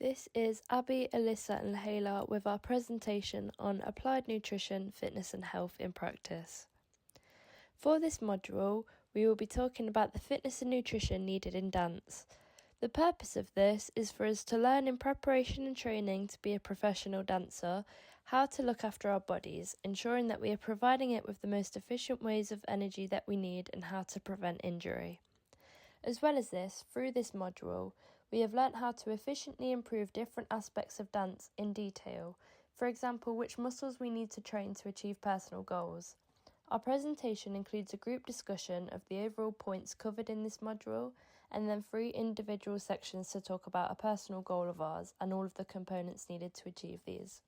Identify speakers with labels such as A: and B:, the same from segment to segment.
A: This is Abby, Alyssa and Lahela with our presentation on Applied Nutrition, Fitness and Health in Practice. For this module, we will be talking about the fitness and nutrition needed in dance. The purpose of this is for us to learn in preparation and training to be a professional dancer, how to look after our bodies, ensuring that we are providing it with the most efficient ways of energy that we need and how to prevent injury. As well as this, through this module, we have learnt how to efficiently improve different aspects of dance in detail, for example, which muscles we need to train to achieve personal goals. Our presentation includes a group discussion of the overall points covered in this module, and then 3 individual sections to talk about a personal goal of ours and all of the components needed to achieve these.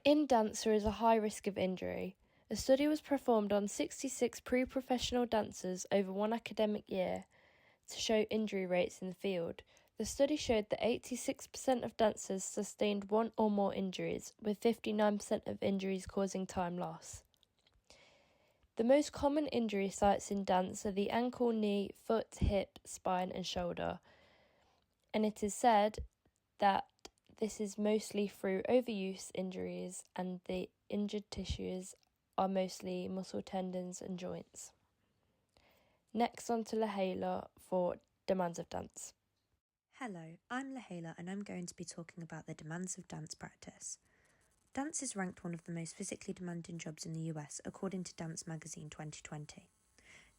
A: In dance, there is a high risk of injury. A study was performed on 66 pre-professional dancers over one academic year to show injury rates in the field. The study showed that 86% of dancers sustained one or more injuries, with 59% of injuries causing time loss. The most common injury sites in dance are the ankle, knee, foot, hip, spine and shoulder, and it is said that this is mostly through overuse injuries, and the injured tissues are mostly muscle tendons and joints. Next on to Lahela for demands of dance.
B: Hello, I'm Lahela and I'm going to be talking about the demands of dance practice. Dance is ranked one of the most physically demanding jobs in the US according to Dance Magazine 2020.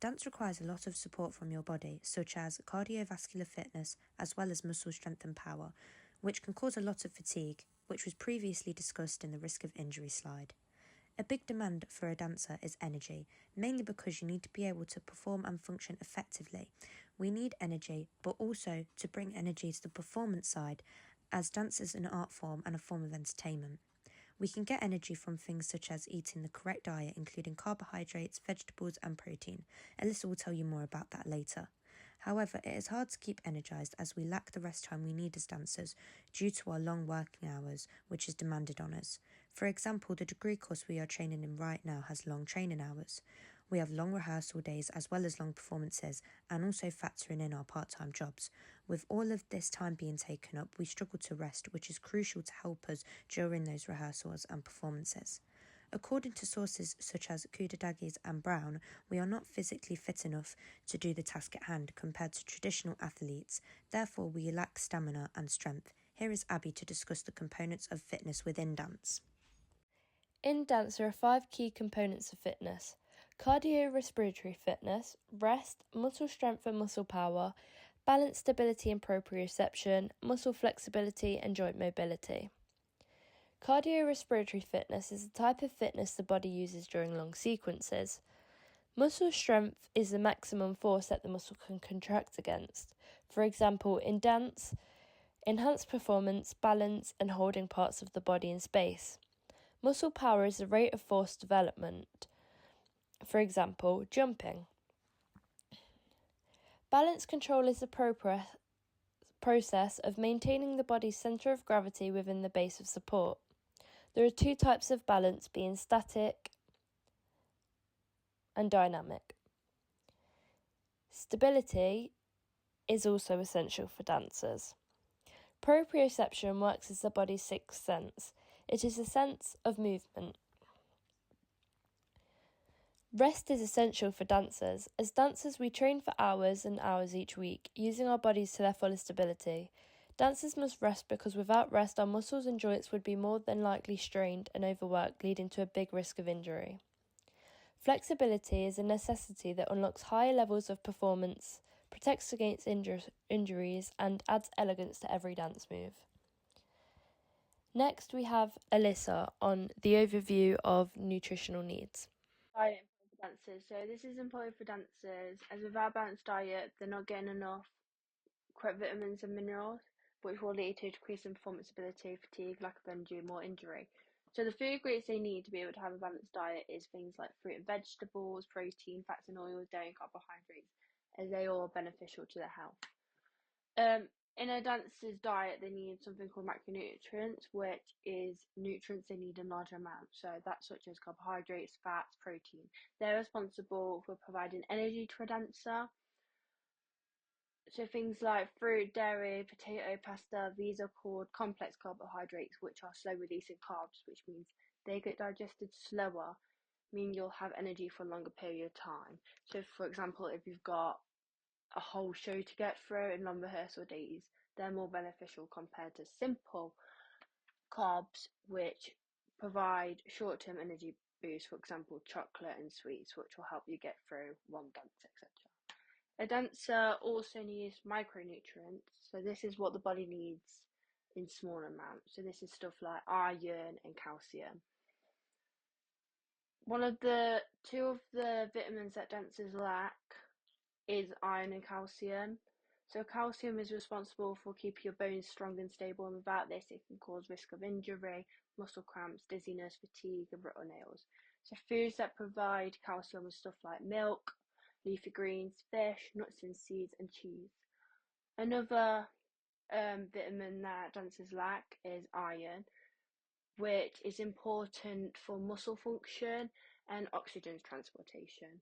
B: Dance requires a lot of support from your body, such as cardiovascular fitness as well as muscle strength and power, which can cause a lot of fatigue, which was previously discussed in the risk of injury slide. A big demand for a dancer is energy, mainly because you need to be able to perform and function effectively. We need energy, but also to bring energy to the performance side, as dance is an art form and a form of entertainment. We can get energy from things such as eating the correct diet, including carbohydrates, vegetables and protein. Alyssa will tell you more about that later. However, it is hard to keep energised as we lack the rest time we need as dancers due to our long working hours, which is demanded on us. For example, the degree course we are training in right now has long training hours. We have long rehearsal days as well as long performances, and also factoring in our part-time jobs. With all of this time being taken up, we struggle to rest, which is crucial to help us during those rehearsals and performances. According to sources such as Kudadagis and Brown, we are not physically fit enough to do the task at hand compared to traditional athletes. Therefore, we lack stamina and strength. Here is Abby to discuss the components of fitness within dance.
A: In dance, there are 5 key components of fitness: cardiorespiratory fitness, rest, muscle strength and muscle power, balance, stability and proprioception, muscle flexibility and joint mobility. Cardiorespiratory fitness is a type of fitness the body uses during long sequences. Muscle strength is the maximum force that the muscle can contract against. For example, in dance, enhanced performance, balance and holding parts of the body in space. Muscle power is the rate of force development. For example, jumping. Balance control is the process of maintaining the body's centre of gravity within the base of support. There are 2 types of balance, being static and dynamic. Stability is also essential for dancers. Proprioception works as the body's 6th sense. It is a sense of movement. Rest is essential for dancers. As dancers, we train for hours and hours each week, using our bodies to their fullest ability. Dancers must rest because without rest, our muscles and joints would be more than likely strained and overworked, leading to a big risk of injury. Flexibility is a necessity that unlocks higher levels of performance, protects against injuries, and adds elegance to every dance move. Next, we have Alyssa on the overview of nutritional needs.
C: Diet for dancers. So this is important for dancers as without a balanced diet, they're not getting enough correct vitamins and minerals, which will lead to decrease in performance ability, fatigue, lack of energy, more injury. So the food groups they need to be able to have a balanced diet is things like fruit and vegetables, protein, fats and oils, dairy and carbohydrates, as they all are beneficial to their health. In a dancer's diet, they need something called macronutrients, which is nutrients they need in large amounts. So that's such as carbohydrates, fats, protein. They're responsible for providing energy to a dancer. So things like fruit, dairy, potato, pasta, these are called complex carbohydrates, which are slow releasing carbs, which means they get digested slower, mean you'll have energy for a longer period of time. So for example, if you've got a whole show to get through in long rehearsal days, they're more beneficial compared to simple carbs, which provide short-term energy boosts, for example, chocolate and sweets, which will help you get through one dance, etc. A dancer also needs micronutrients, so this is what the body needs in small amounts. So this is stuff like iron and calcium. Two of the vitamins that dancers lack is iron and calcium. So calcium is responsible for keeping your bones strong and stable, and without this it can cause risk of injury, muscle cramps, dizziness, fatigue, and brittle nails. So foods that provide calcium are stuff like milk, leafy greens, fish, nuts and seeds, and cheese. Another vitamin that dancers lack is iron, which is important for muscle function and oxygen transportation.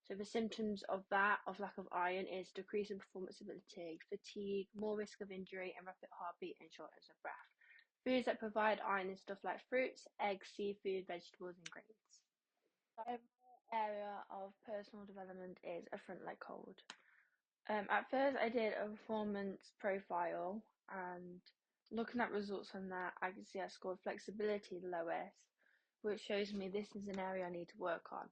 C: So the symptoms of lack of iron, is decrease in performance ability, fatigue, more risk of injury, and rapid heartbeat and shortness of breath. Foods that provide iron is stuff like fruits, eggs, seafood, vegetables, and grains. My area of personal development is a front leg hold. At first I did a performance profile, and looking at results from that, I can see I scored flexibility the lowest, which shows me this is an area I need to work on.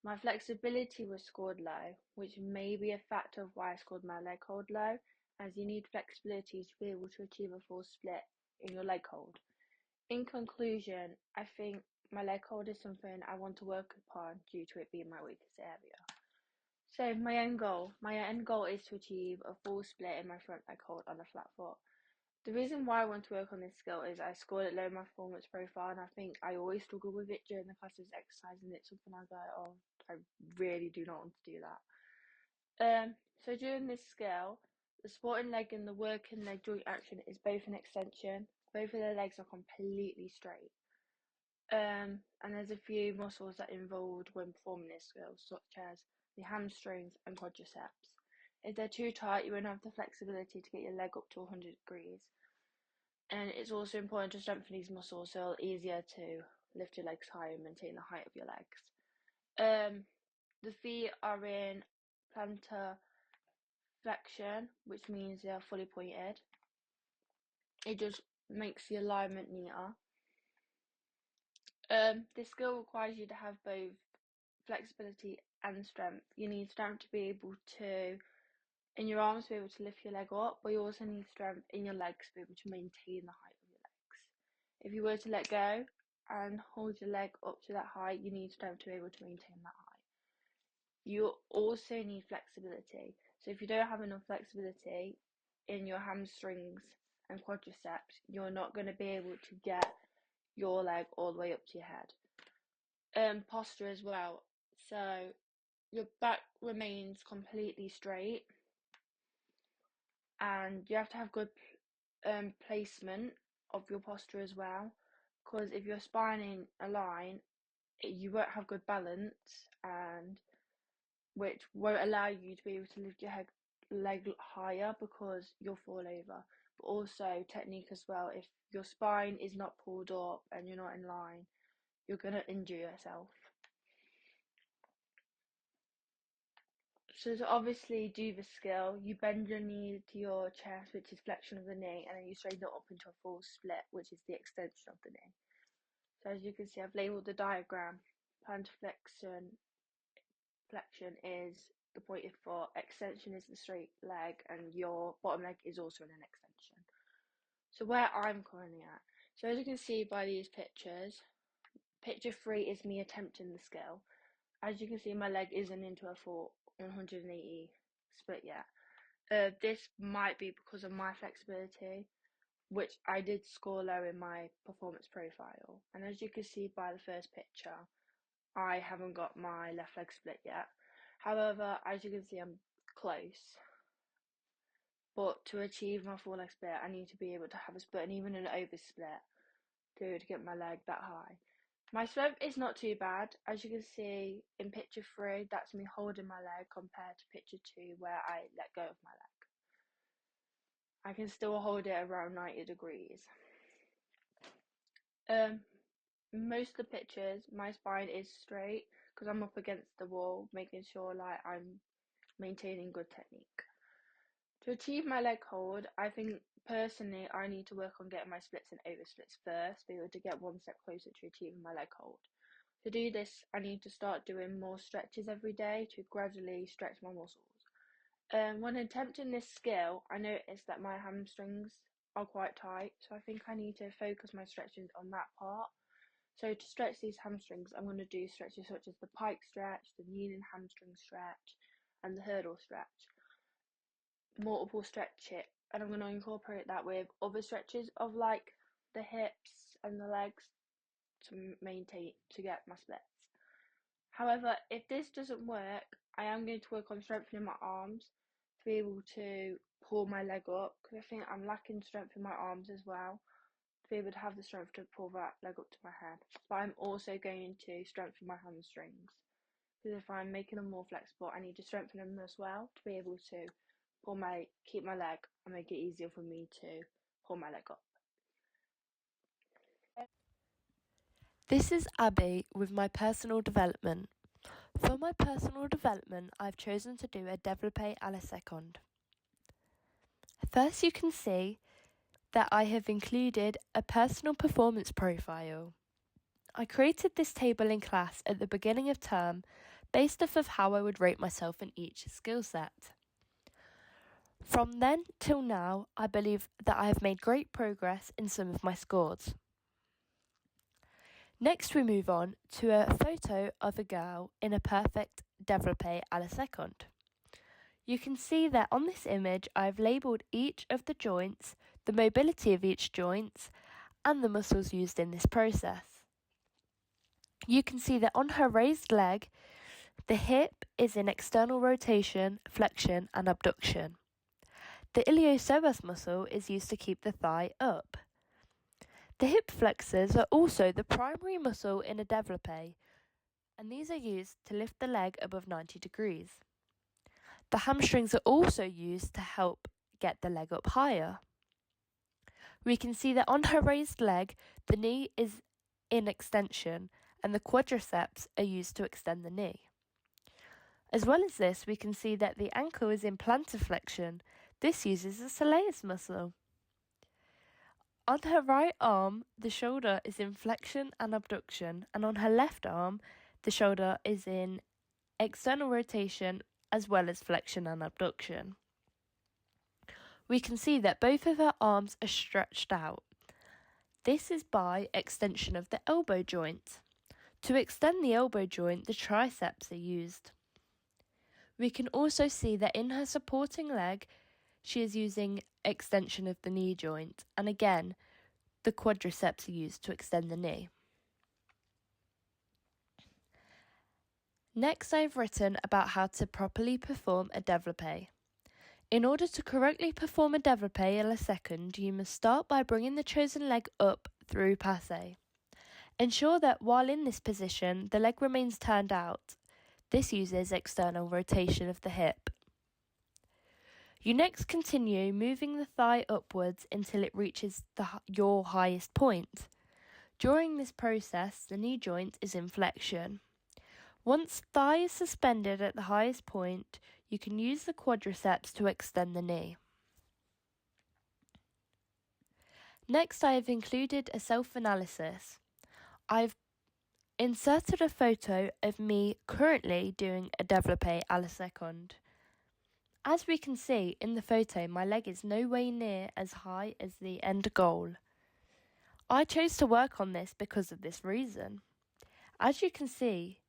C: My flexibility was scored low, which may be a factor of why I scored my leg hold low, as you need flexibility to be able to achieve a full split in your leg hold. In conclusion, I think my leg hold is something I want to work upon due to it being my weakest area. So my end goal is to achieve a full split in my front leg hold on a flat foot. The reason why I want to work on this skill is I scored it low in my performance profile, and I think I always struggle with it during the classes exercise, and it's something I go, oh, I really do not want to do that. So during this skill, the supporting leg and the working leg joint action is both an extension. Both of the legs are completely straight. And there's a few muscles that are involved when performing this skill, such as the hamstrings and quadriceps. If they're too tight, you won't have the flexibility to get your leg up to 100 degrees. And it's also important to strengthen these muscles so it's easier to lift your legs high and maintain the height of your legs. The feet are in plantar flexion, which means they are fully pointed. It just makes the alignment neater. This skill requires you to have both flexibility and strength. You need strength to be able to, in your arms, to be able to lift your leg up, but you also need strength in your legs to be able to maintain the height of your legs. If you were to let go and hold your leg up to that height, you need strength to be able to maintain that height. You also need flexibility. So if you don't have enough flexibility in your hamstrings and quadriceps, you're not going to be able to get your leg all the way up to your head. Posture as well. So your back remains completely straight, and you have to have good placement of your posture as well, because if your spine in a line, you won't have good balance, and which won't allow you to be able to lift your leg higher because you'll fall over. But also technique as well. If your spine is not pulled up and you're not in line, you're going to injure yourself. So to obviously do the skill, you bend your knee to your chest, which is flexion of the knee, and then you straighten it up into a full split, which is the extension of the knee. So as you can see, I've labelled the diagram. Plantar flexion is the pointed foot, extension is the straight leg, and your bottom leg is also in an extension. So where I'm currently at. So as you can see by these pictures, picture 3 is me attempting the skill. As you can see, my leg isn't into a full 180 split yet. This might be because of my flexibility, which I did score low in my performance profile. And as you can see by the first picture, I haven't got my left leg split yet. However, as you can see, I'm close. But to achieve my full leg split, I need to be able to have a split and even an over split to get my leg that high. My strength is not too bad. As you can see in picture 3, that's me holding my leg compared to picture 2 where I let go of my leg. I can still hold it around 90 degrees. Most of the pictures, my spine is straight because I'm up against the wall, making sure like I'm maintaining good technique. To achieve my leg hold, I think personally I need to work on getting my splits and over splits first, be able to get one step closer to achieving my leg hold. To do this, I need to start doing more stretches every day to gradually stretch my muscles. When attempting this skill, I noticed that my hamstrings are quite tight, so I think I need to focus my stretches on that part. So to stretch these hamstrings, I'm going to do stretches such as the pike stretch, the kneeling hamstring stretch, and the hurdle stretch. Multiple stretch it, and I'm going to incorporate that with other stretches of like the hips and the legs to get my splits. However, if this doesn't work, I am going to work on strengthening my arms to be able to pull my leg up, because I think I'm lacking strength in my arms as well, to be able to have the strength to pull that leg up to my head. But I'm also going to strengthen my hamstrings, because if I'm making them more flexible, I need to strengthen them as well to be able to keep my leg and make it easier for me to pull my leg up.
A: This is Abby with my personal development. For my personal development, I've chosen to do a développé à la seconde. First, you can see that I have included a personal performance profile. I created this table in class at the beginning of term based off of how I would rate myself in each skill set. From then till now, I believe that I have made great progress in some of my scores. Next, we move on to a photo of a girl in a perfect développé à la seconde. You can see that on this image, I've labelled each of the joints, the mobility of each joint, and the muscles used in this process. You can see that on her raised leg, the hip is in external rotation, flexion, and abduction. The iliopsoas muscle is used to keep the thigh up. The hip flexors are also the primary muscle in a développé, and these are used to lift the leg above 90 degrees. The hamstrings are also used to help get the leg up higher. We can see that on her raised leg, the knee is in extension and the quadriceps are used to extend the knee. As well as this, we can see that the ankle is in plantar flexion. This uses the soleus muscle. On her right arm, the shoulder is in flexion and abduction, and on her left arm, the shoulder is in external rotation as well as flexion and abduction. We can see that both of her arms are stretched out. This is by extension of the elbow joint. To extend the elbow joint, the triceps are used. We can also see that in her supporting leg, she is using extension of the knee joint, and again, the quadriceps are used to extend the knee. Next, I've written about how to properly perform a développé. In order to correctly perform a développé à la seconde, you must start by bringing the chosen leg up through passe. Ensure that while in this position, the leg remains turned out. This uses external rotation of the hip. You next continue moving the thigh upwards until it reaches your highest point. During this process, the knee joint is in flexion. Once thigh is suspended at the highest point, you can use the quadriceps to extend the knee. Next, I have included a self-analysis. I've inserted a photo of me currently doing a développé à la seconde. As we can see in the photo, my leg is no way near as high as the end goal. I chose to work on this because of this reason. As you can see,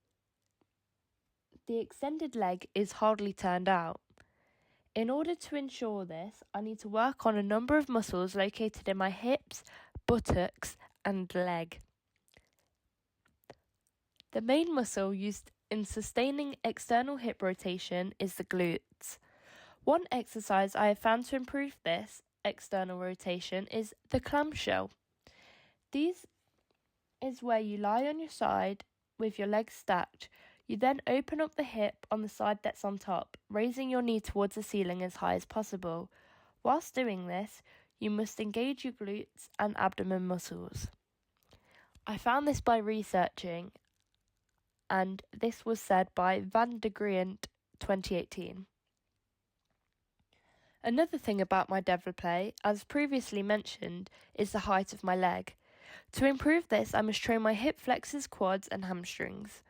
A: the extended leg is hardly turned out. In order to ensure this, I need to work on a number of muscles located in my hips, buttocks, and leg. The main muscle used in sustaining external hip rotation is the glutes. One exercise I have found to improve this external rotation is the clamshell. This is where you lie on your side with your legs stacked. You then open up the hip on the side that's on top, raising your knee towards the ceiling as high as possible. Whilst doing this, you must engage your glutes and abdomen muscles. I found this by researching, and this was said by Van de Grient 2018. Another thing about my développé, as previously mentioned, is the height of my leg. To improve this, I must train my hip flexors, quads and hamstrings.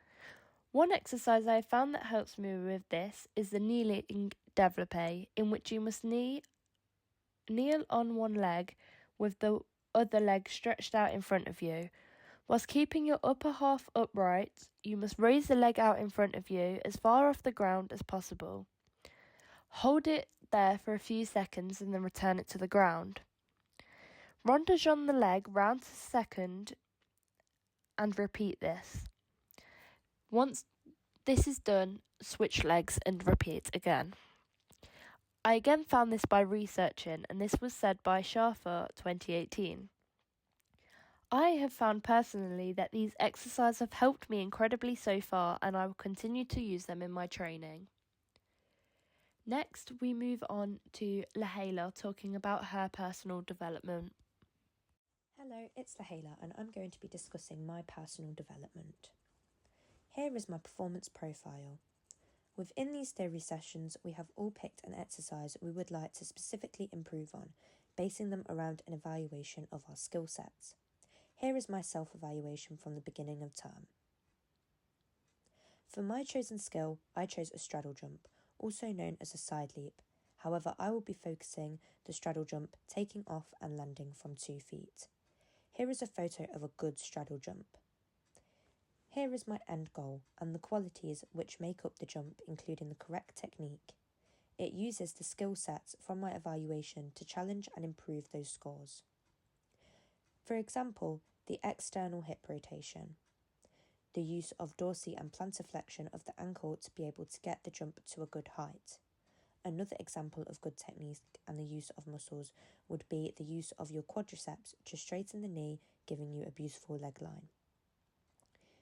A: One exercise I have found that helps me with this is the kneeling développé, in which you must kneel on one leg with the other leg stretched out in front of you. Whilst keeping your upper half upright, you must raise the leg out in front of you as far off the ground as possible. Hold it there for a few seconds and then return it to the ground. Rondage on the leg round to second and repeat this. Once this is done, switch legs and repeat again. I again found this by researching, and this was said by Schafer 2018. I have found personally that these exercises have helped me incredibly so far, and I will continue to use them in my training. Next, we move on to Lahela talking about her personal development.
B: Hello, it's Lahela, and I'm going to be discussing my personal development. Here is my performance profile. Within these theory sessions, we have all picked an exercise we would like to specifically improve on, basing them around an evaluation of our skill sets. Here is my self-evaluation from the beginning of term. For my chosen skill, I chose a straddle jump, also known as a side leap. However, I will be focusing the straddle jump, taking off and landing from 2 feet. Here is a photo of a good straddle jump. Here is my end goal and the qualities which make up the jump, including the correct technique. It uses the skill sets from my evaluation to challenge and improve those scores. For example, the external hip rotation, the use of dorsal and plantar flexion of the ankle to be able to get the jump to a good height. Another example of good technique and the use of muscles would be the use of your quadriceps to straighten the knee, giving you a beautiful leg line.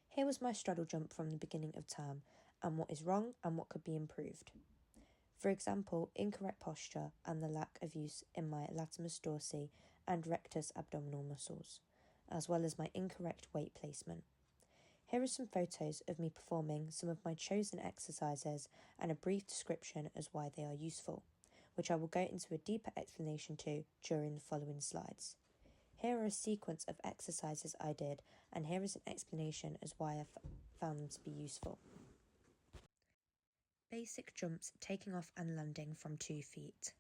B: Here was my straddle jump from the beginning of term, and what is wrong and what could be improved. For example, incorrect posture and the lack of use in my latimus dorsi and rectus abdominal muscles, as well as my incorrect weight placement. Here are some photos of me performing some of my chosen exercises and a brief description as why they are useful, which I will go into a deeper explanation to during the following slides. Here are a sequence of exercises I did, and here is an explanation as why I found them to be useful. Basic jumps, taking off and landing from 2 feet.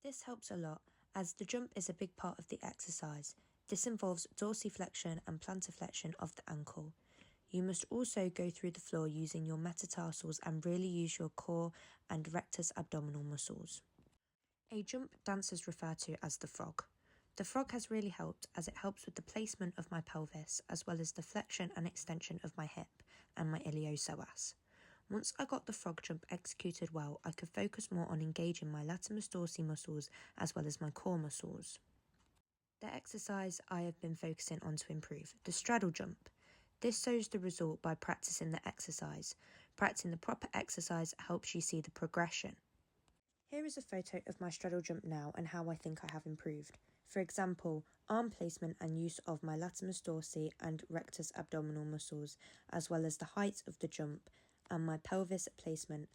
B: This helps a lot as the jump is a big part of the exercise. This involves dorsiflexion and plantar flexion of the ankle. You must also go through the floor using your metatarsals and really use your core and rectus abdominal muscles. A jump dancers refer to as the frog. The frog has really helped as it helps with the placement of my pelvis as well as the flexion and extension of my hip and my iliopsoas. Once I got the frog jump executed well, I could focus more on engaging my latimus dorsi muscles as well as my core muscles. The exercise I have been focusing on to improve, the straddle jump. This shows the result by practicing the exercise. Practicing the proper exercise helps you see the progression. Here is a photo of my straddle jump now and how I think I have improved. For example, arm placement and use of my latimus dorsi and rectus abdominal muscles, as well as the height of the jump and my pelvis placement.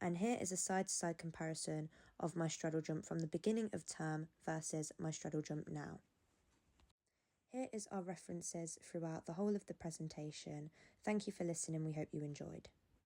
B: And here is a side-to-side comparison of my straddle jump from the beginning of term versus my straddle jump now. Here is our references throughout the whole of the presentation. Thank you for listening. We hope you enjoyed.